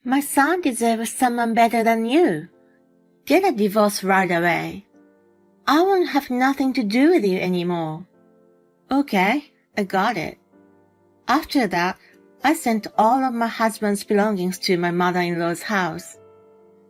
My son deserves someone better than you. Get a divorce right away. I won't have nothing to do with you anymore. Okay, I got it. After that, I sent all of my husband's belongings to my mother-in-law's house.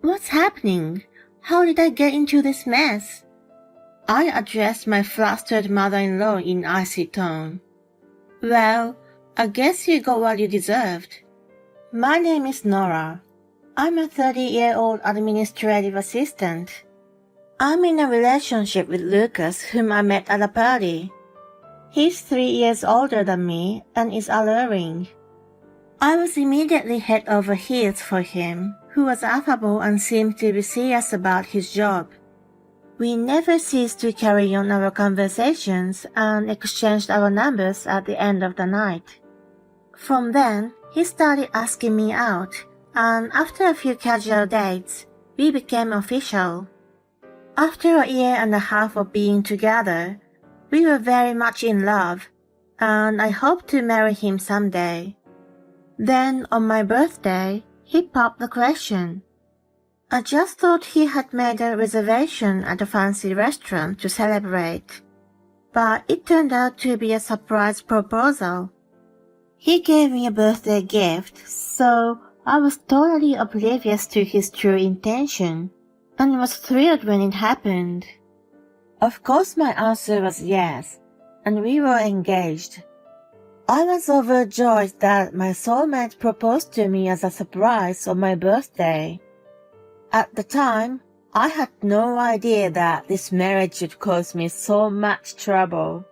What's happening? How did I get into this mess? I addressed my flustered mother-in-law in icy tone. Well, I guess you got what you deserved. My name is Nora. I'm a 30-year-old administrative assistant. I'm in a relationship with Lucas, whom I met at a party. He's 3 years older than me and is alluring. I was immediately head over heels for him, who was affable and seemed to be serious about his job. We never ceased to carry on our conversations and exchanged our numbers at the end of the night. From then, he started asking me out, and after a few casual dates, we became official. After a year and a half of being together, we were very much in love, and I hoped to marry him someday. Then, on my birthday, he popped the question. I just thought he had made a reservation at a fancy restaurant to celebrate, but it turned out to be a surprise proposal. He gave me a birthday gift, so I was totally oblivious to his true intention, and was thrilled when it happened. Of course my answer was yes, and we were engaged. I was overjoyed that my soulmate proposed to me as a surprise on my birthday. At the time, I had no idea that this marriage would cause me so much trouble.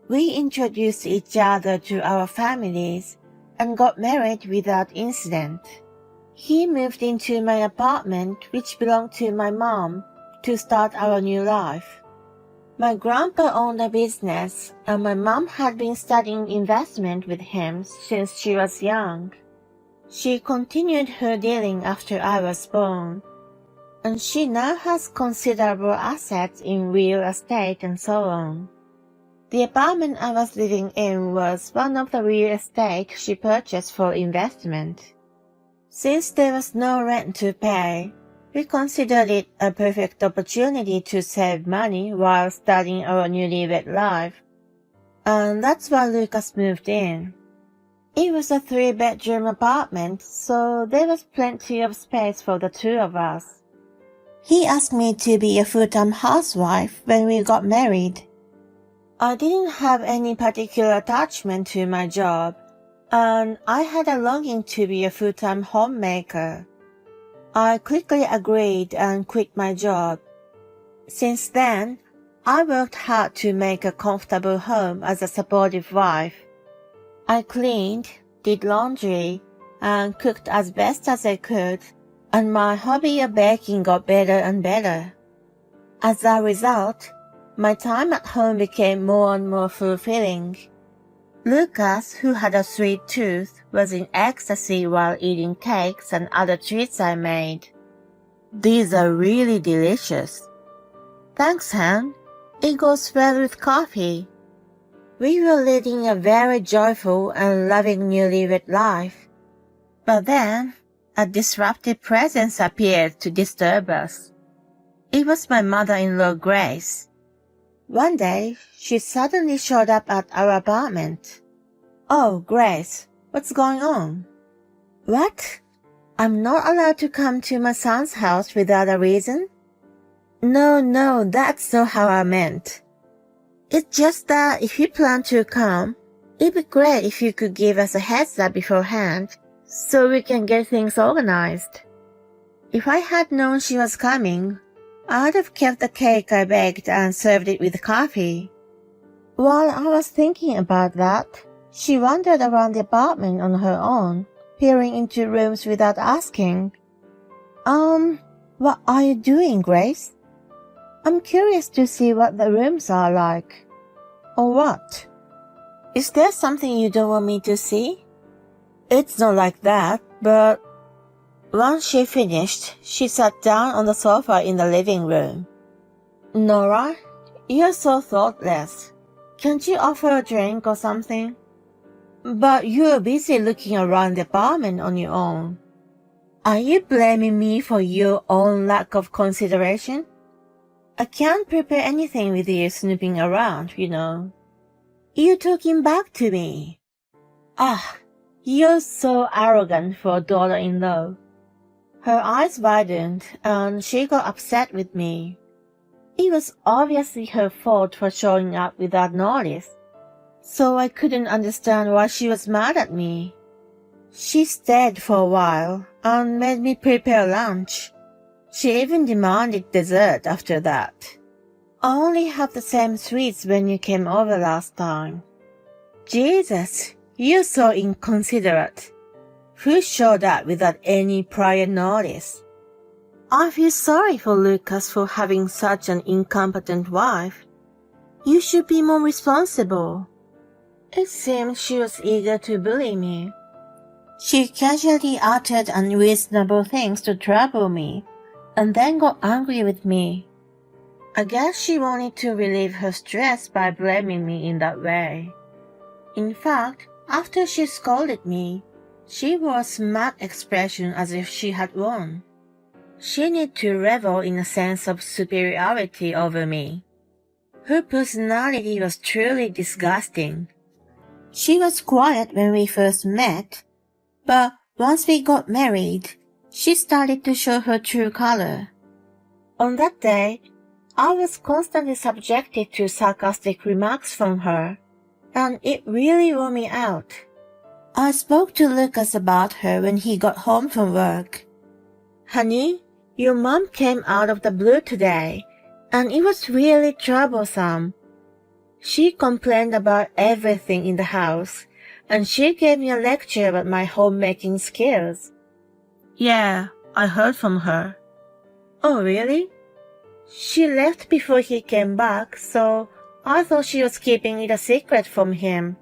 We introduced each other to our families and got married without incident. He moved into my apartment, which belonged to my mom, to start our new life. My grandpa owned a business, and my mom had been studying investment with him since she was young. She continued her dealing after I was born, and she now has considerable assets in real estate and so on. The apartment I was living in was one of the real estate she purchased for investment. Since there was no rent to pay, we considered it a perfect opportunity to save money while starting our newlywed life, and that's why Lucas moved in. It was a 3-bedroom apartment, so there was plenty of space for the two of us. He asked me to be a full-time housewife when we got married. I didn't have any particular attachment to my job, and I had a longing to be a full-time homemaker. I quickly agreed and quit my job. Since then, I worked hard to make a comfortable home as a supportive wife. I cleaned, did laundry, and cooked as best as I could, and my hobby of baking got better and better. As a result, my time at home became more and more fulfilling. Lucas, who had a sweet tooth, was in ecstasy while eating cakes and other treats I made. These are really delicious. Thanks, Han. It goes well with coffee. We were leading a very joyful and loving newlywed life. But then, a disruptive presence appeared to disturb us. It was my mother-in-law, Grace. One day, she suddenly showed up at our apartment. Oh, Grace, what's going on? What? I'm not allowed to come to my son's house without a reason? No, that's not how I meant. It's just that if you plan to come, it'd be great if you could give us a heads up beforehand so we can get things organized. If I had known she was coming, I'd have kept the cake I baked and served it with coffee. While I was thinking about that, she wandered around the apartment on her own, peering into rooms without asking. What are you doing, Grace? I'm curious to see what the rooms are like. Or what? Is there something you don't want me to see? It's not like that, but... Once she finished, she sat down on the sofa in the living room. Nora, you're so thoughtless. Can't you offer a drink or something? But you're busy looking around the apartment on your own. Are you blaming me for your own lack of consideration? I can't prepare anything with you snooping around, you know. You're talking back to me. Ah, you're so arrogant for a daughter-in-law. Her eyes widened and she got upset with me. It was obviously her fault for showing up without notice, so I couldn't understand why she was mad at me. She stayed for a while and made me prepare lunch. She even demanded dessert after that. I only had the same sweets when you came over last time. Jesus, you're so inconsiderate. Who showed up without any prior notice? I feel sorry for Lucas for having such an incompetent wife. You should be more responsible. It seemed she was eager to bully me. She casually uttered unreasonable things to trouble me, and then got angry with me. I guess she wanted to relieve her stress by blaming me in that way. In fact, after she scolded me, she wore a smug expression as if she had won. She needed to revel in a sense of superiority over me. Her personality was truly disgusting. She was quiet when we first met, but once we got married, she started to show her true color. On that day, I was constantly subjected to sarcastic remarks from her, and it really wore me out. I spoke to Lucas about her when he got home from work. Honey, your mom came out of the blue today, and it was really troublesome. She complained about everything in the house, and she gave me a lecture about my homemaking skills. Yeah, I heard from her. Oh, really? She left before he came back, so I thought she was keeping it a secret from him.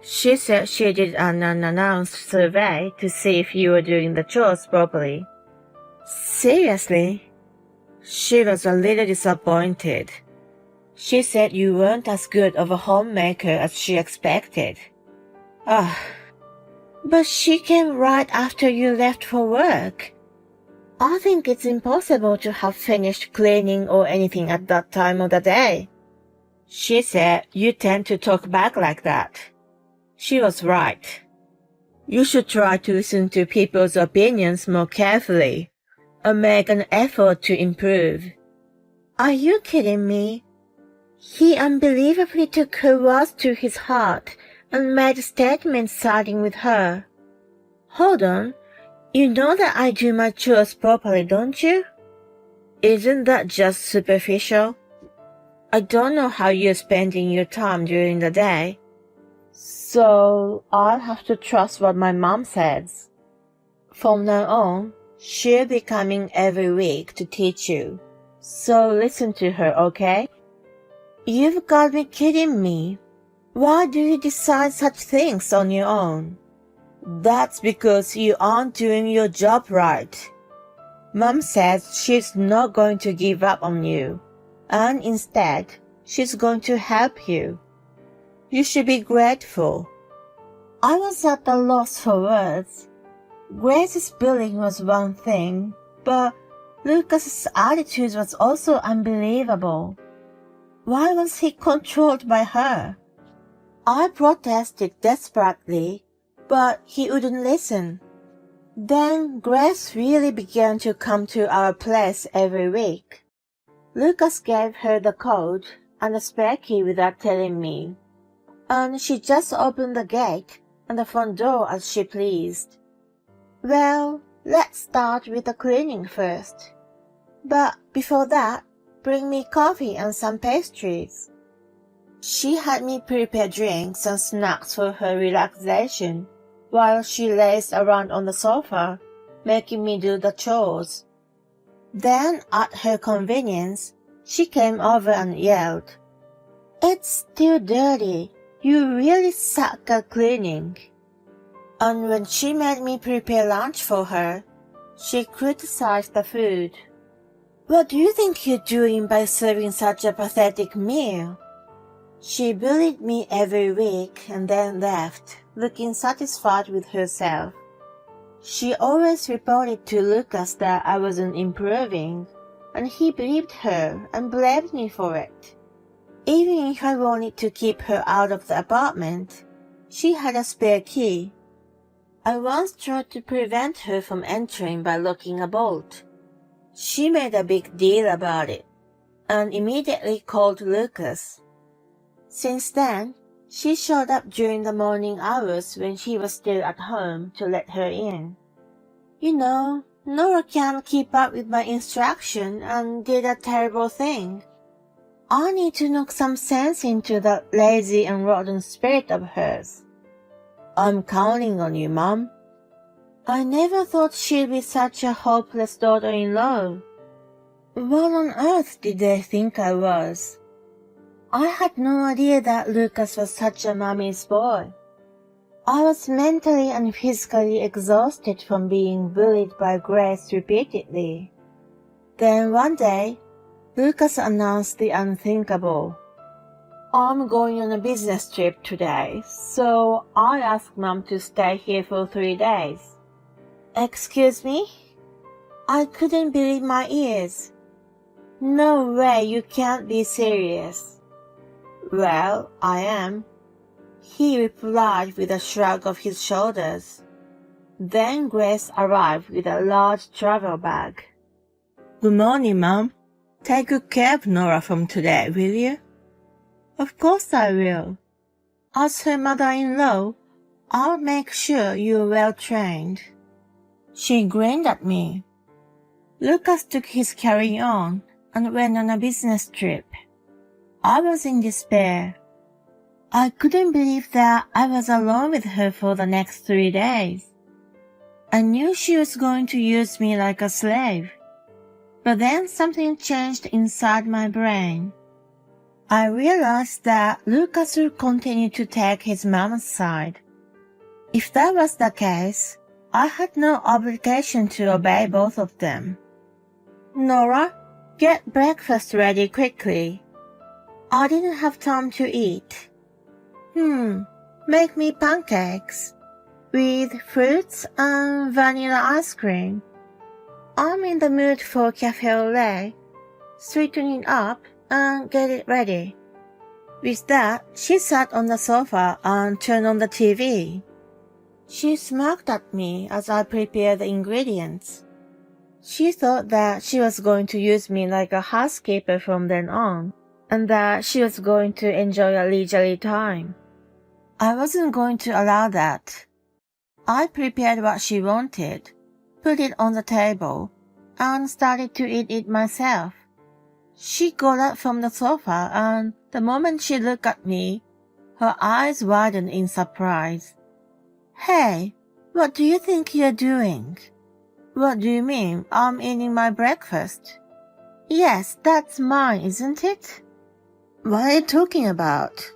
She said she did an unannounced survey to see if you were doing the chores properly. Seriously? She was a little disappointed. She said you weren't as good of a homemaker as she expected. But she came right after you left for work. I think it's impossible to have finished cleaning or anything at that time of the day. She said you tend to talk back like that. She was right. You should try to listen to people's opinions more carefully and make an effort to improve. Are you kidding me? He unbelievably took her words to his heart and made statements siding with her. Hold on, you know that I do my chores properly, don't you? Isn't that just superficial? I don't know how you're spending your time during the day, so I'll have to trust what my mom says. From now on, she'll be coming every week to teach you, so listen to her, okay? You've got to be kidding me. Why do you decide such things on your own? That's because you aren't doing your job right. Mom says she's not going to give up on you, and instead, she's going to help you. You should be grateful. I was at a loss for words. Grace's bullying was one thing, but Lucas's attitude was also unbelievable. Why was he controlled by her? I protested desperately, but he wouldn't listen. Then Grace really began to come to our place every week. Lucas gave her the code and the spare key without telling me, and she just opened the gate and the front door as she pleased. Well, let's start with the cleaning first. But before that, bring me coffee and some pastries. She had me prepare drinks and snacks for her relaxation, while she lazed around on the sofa, making me do the chores. Then, at her convenience, she came over and yelled, "It's still dirty. You really suck at cleaning." And when she made me prepare lunch for her, she criticized the food. "What do you think you're doing by serving such a pathetic meal?" She bullied me every week and then left, looking satisfied with herself. She always reported to Lucas that I wasn't improving, and he believed her and blamed me for it. Even if I wanted to keep her out of the apartment, she had a spare key. I once tried to prevent her from entering by locking a bolt. She made a big deal about it, and immediately called Lucas. Since then, she showed up during the morning hours when he was still at home to let her in. You know, Nora can't keep up with my instruction and did a terrible thing. I need to knock some sense into that lazy and rotten spirit of hers. I'm counting on you, Mom. I never thought she'd be such a hopeless daughter-in-law. What on earth did they think I was? I had no idea that Lucas was such a mommy's boy. I was mentally and physically exhausted from being bullied by Grace repeatedly. Then one day, Lucas announced the unthinkable. I'm going on a business trip today, so I asked Mom to stay here for 3 days. Excuse me? I couldn't believe my ears. No way, you can't be serious. Well, I am, he replied with a shrug of his shoulders. Then Grace arrived with a large travel bag. Good morning, Mom. Take good care of Nora from today, will you? Of course I will. As her mother-in-law, I'll make sure you're well trained. She grinned at me. Lucas took his carry-on and went on a business trip. I was in despair. I couldn't believe that I was alone with her for the next 3 days. I knew she was going to use me like a slave. But then something changed inside my brain. I realized that Lucas would continue to take his mom's side. If that was the case, I had no obligation to obey both of them. Nora, get breakfast ready quickly. I didn't have time to eat. Make me pancakes with fruits and vanilla ice cream. I'm in the mood for cafe au lait. Sweeten it up and get it ready. With that, she sat on the sofa and turned on the TV. She smirked at me as I prepared the ingredients. She thought that she was going to use me like a housekeeper from then on, and that she was going to enjoy a leisurely time. I wasn't going to allow that. I prepared what she wanted, put it on the table, and started to eat it myself. She got up from the sofa, and the moment she looked at me, her eyes widened in surprise. Hey, what do you think you're doing? What do you mean, I'm eating my breakfast? Yes, that's mine, isn't it? What are you talking about?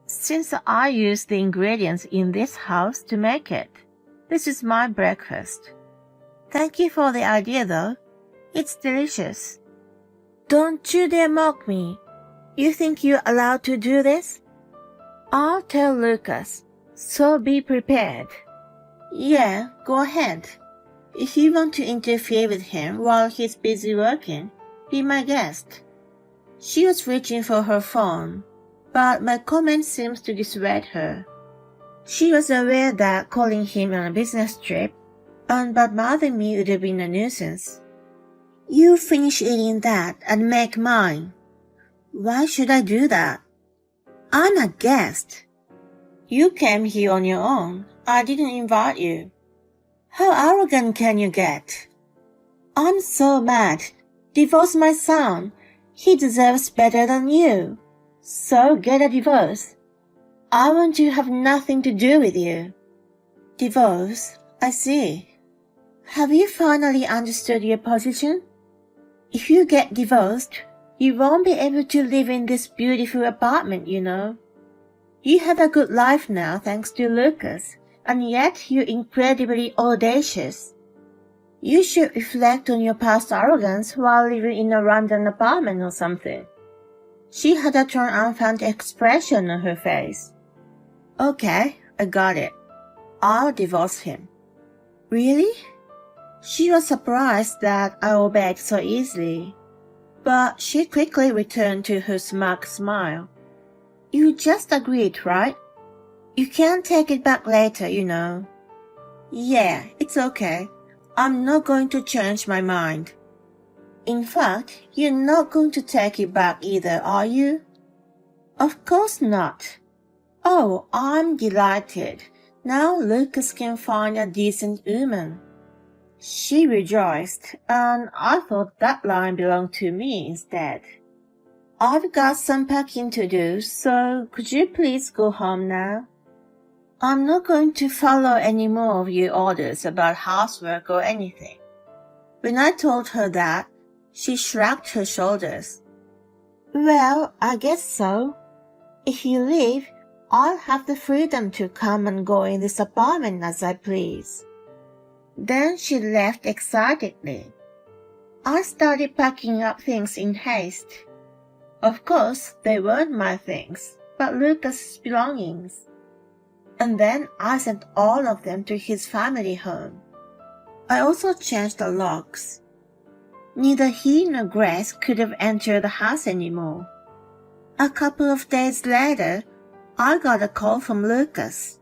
Since I used the ingredients in this house to make it, this is my breakfast. Thank you for the idea, though. It's delicious. Don't you dare mock me. You think you're allowed to do this? I'll tell Lucas, so be prepared. Yeah, go ahead. If you want to interfere with him while he's busy working, be my guest. She was reaching for her phone, but my comment seems to dissuade her. She was aware that calling him on a business trip and bothering me would have been a nuisance. You finish eating that and make mine. Why should I do that? I'm a guest. You came here on your own. I didn't invite you. How arrogant can you get? I'm so mad. Divorce my son. He deserves better than you. So get a divorce. I want to have nothing to do with you. Divorce? I see. Have you finally understood your position? If you get divorced, you won't be able to live in this beautiful apartment, you know. You have a good life now thanks to Lucas, and yet you're incredibly audacious. You should reflect on your past arrogance while living in a random apartment or something. She had a triumphant expression on her face. Okay, I got it. I'll divorce him. Really? She was surprised that I obeyed so easily, but she quickly returned to her smug smile. You just agreed, right? You can't take it back later, you know. Yeah, it's okay. I'm not going to change my mind. In fact, you're not going to take it back either, are you? Of course not. Oh, I'm delighted. Now Lucas can find a decent woman. She rejoiced, and I thought that line belonged to me instead. I've got some packing to do, so could you please go home now? I'm not going to follow any more of your orders about housework or anything. When I told her that, she shrugged her shoulders. Well, I guess so. If you leave, I'll have the freedom to come and go in this apartment as I please. Then she left excitedly. I started packing up things in haste. Of course, they weren't my things, but Lucas's belongings. And then I sent all of them to his family home. I also changed the locks. Neither he nor Grace could have entered the house anymore. A couple of days later, I got a call from Lucas.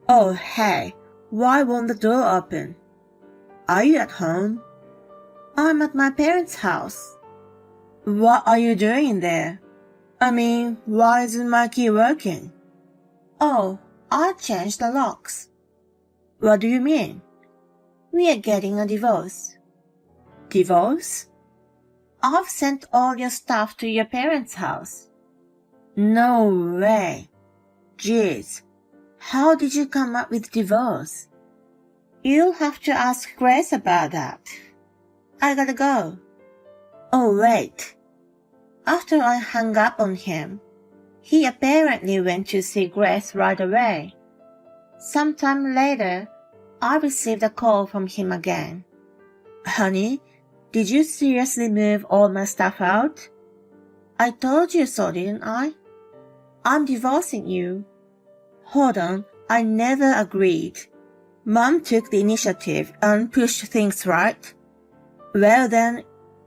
Oh, hey, why won't the door open? Are you at home? I'm at my parents' house. What are you doing there? I mean, why isn't my key working? Oh, I changed the locks. What do you mean? We are getting a divorce. Divorce? I've sent all your stuff to your parents' house. No way. Jeez, how did you come up with divorce? You'll have to ask Grace about that. I gotta go. Oh, wait. After I hung up on him, he apparently went to see Grace right away. Sometime later, I received a call from him again. Honey, did you seriously move all my stuff out? I told you so, didn't I? I'm divorcing you. Hold on, I never agreed. Mom took the initiative and pushed things right. Well then,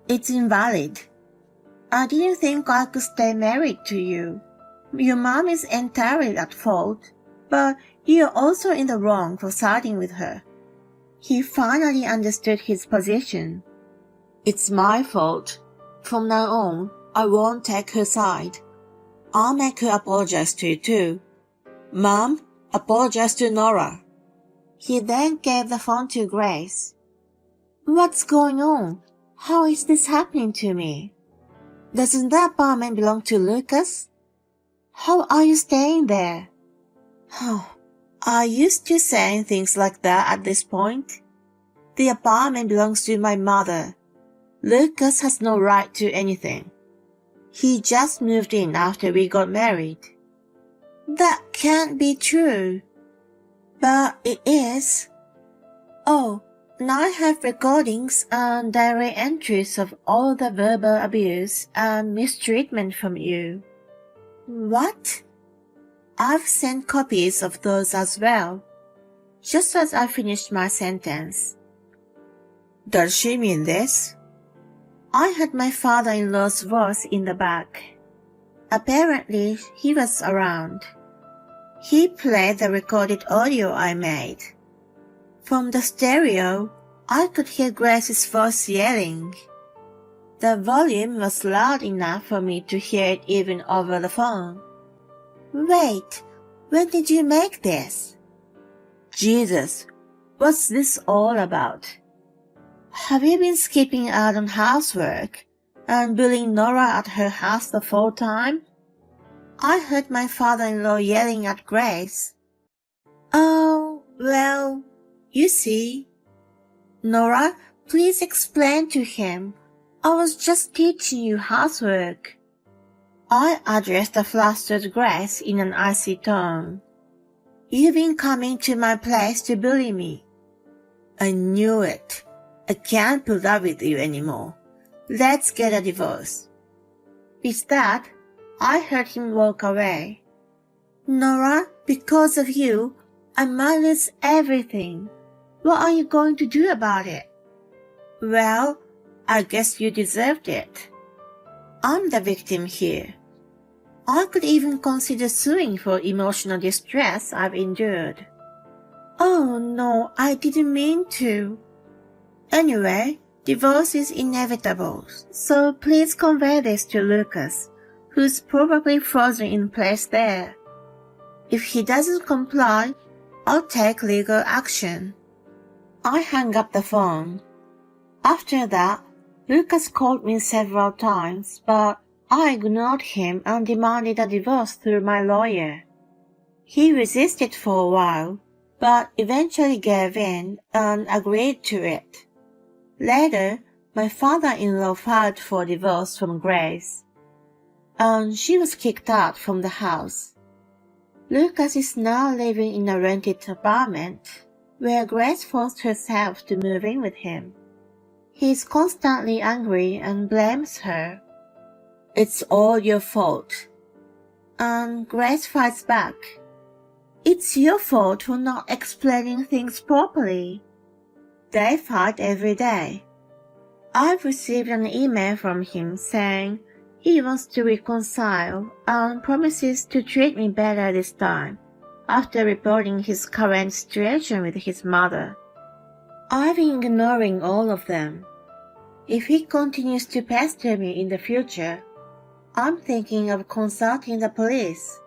it's invalid. I didn't think I could stay married to you. Your mom is entirely at fault, but you're also in the wrong for siding with her. He finally understood his position. It's my fault. From now on, I won't take her side. I'll make her apologize to you too. Mom, apologize to Nora. He then gave the phone to Grace. What's going on? How is this happening to me? Doesn't the apartment belong to Lucas? How are you staying there? Are you still saying things like that at this point? The apartment belongs to my mother. Lucas has no right to anything. He just moved in after we got married. That can't be true. But it is. Oh, and I have recordings and diary entries of all the verbal abuse and mistreatment from you. What? I've sent copies of those as well. Just as I finished my sentence. Does she mean this? I had my father-in-law's voice in the back. Apparently, he was around. He played the recorded audio I made. From the stereo, I could hear Grace's voice yelling. The volume was loud enough for me to hear it even over the phone. Wait, when did you make this? Jesus, what's this all about? Have you been skipping out on housework and bullying Nora at her house the full time? I heard my father-in-law yelling at Grace. Oh, well, you see. Nora, please explain to him. I was just teaching you housework. I addressed the flustered Grace in an icy tone. You've been coming to my place to bully me. I knew it. I can't put up with you anymore. Let's get a divorce. With that, I heard him walk away. Nora, because of you, I might lose everything. What are you going to do about it? Well, I guess you deserved it. I'm the victim here. I could even consider suing for emotional distress I've endured. Oh no, I didn't mean to. Anyway, divorce is inevitable, so please convey this to Lucas, who's probably frozen in place there. If he doesn't comply, I'll take legal action. I hung up the phone. After that, Lucas called me several times, but I ignored him and demanded a divorce through my lawyer. He resisted for a while, but eventually gave in and agreed to it. Later, my father-in-law filed for divorce from Grace, and she was kicked out from the house. Lucas is now living in a rented apartment, where Grace forced herself to move in with him. He is constantly angry and blames her. It's all your fault. And Grace fights back. It's your fault for not explaining things properly. They fight every day. I've received an email from him saying he wants to reconcile and promises to treat me better this time, after reporting his current situation with his mother. I've been ignoring all of them. If he continues to pester me in the future, I'm thinking of consulting the police.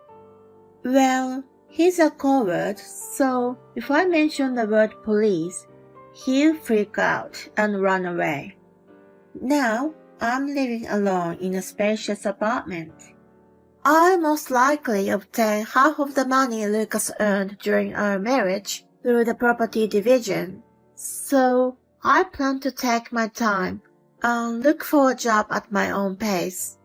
Well, he's a coward, so if I mention the word police, he'll freak out and run away. Now, I'm living alone in a spacious apartment. I'll most likely obtain half of the money Lucas earned during our marriage through the property division, so I plan to take my time and look for a job at my own pace.